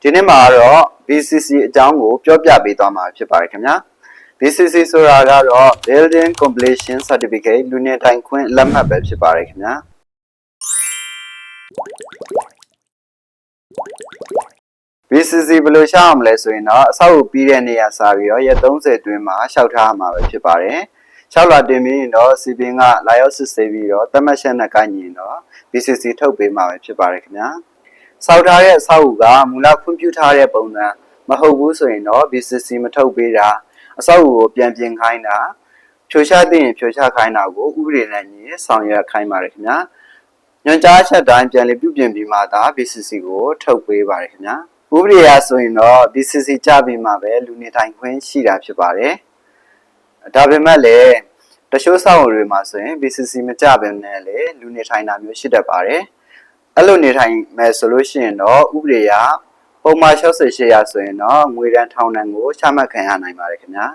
ဒီနေ့မှာတော့ BCC အကြောင်းကိုပြောပြပေးသွားမှာဖြစ်ပါတယ်ခင်ဗျာ BCC ဆိုတာကတော့ Building Completion Certificate လူနေထိုင်ခွင့်လက်မှတ်ပဲဖြစ်ပါတယ်ခင်ဗျာ BCC ဘယ်လိုရှောက်အောင်လဲဆိုရင်တော့အဆောက်အဦပြီးတဲ့နေ့ကစပြီးတော့ရက်30အတွင်းမှာရှောက်ထားမှာပဲဖြစ်ပါတယ်ရှောက်လာတင်ပြီးရင်တော့စီပင်ကလာရောက်စစ်ဆေးပြီးတော့သတ်မှတ်ချက်နဲ့ကိုက်ညီရင်တော့ BCC ထုတ်ပေးမှာပဲဖြစ်ပါတယ်ခင်ဗျာစောက်ထားတဲ့အဆောက်အဦကမူလခွင့်ပြုထားတဲ့ပုံစံမဟုတ်ဘူးဆိုရင်တော့ BCC မထုတ်ပေးတာအဆောက်အဦကိုပြန်ပြင်ခိုင်းတာဖြိုချသင့်ရင်ဖြိုချခိုင်းတာကိုဥပဒေနဲ့ညီဆောင်ရွက်ခိုင်းပါတယ်ခင်ဗျာညွှန်ကြားချက်တိုင်းပြန်လည်ပြုပြင်ပြီးမှသာ BCC ကိုထုတ်ပေးပါတယ်ခင်ဗျာဥပဒေအရဆိုရင်တော့ BCC ကြပြီးမှပဲလူနေထိုင်ခွင့်ရှိတာဖြစ်ပါတယ်ဒါပေမဲ့လည်းတချို့ဆောက်အဦတွေမှာဆိုရင် BCC မကြဘဲနဲ့လေလူနေထိုင်တာမျိုးရှိတတ်ပါတယ်အဲ့လိုနေထိုင်မယ်ဆိုလို့ရှိရင်တော့ဥပဒေအရပုံမှန်68ရာဆိုရင်တော့ငွေဒဏ်ထောင်ဒဏ်ကိုချမှတ်ခံရနိုင်ပါတယ်ခင်ဗျာ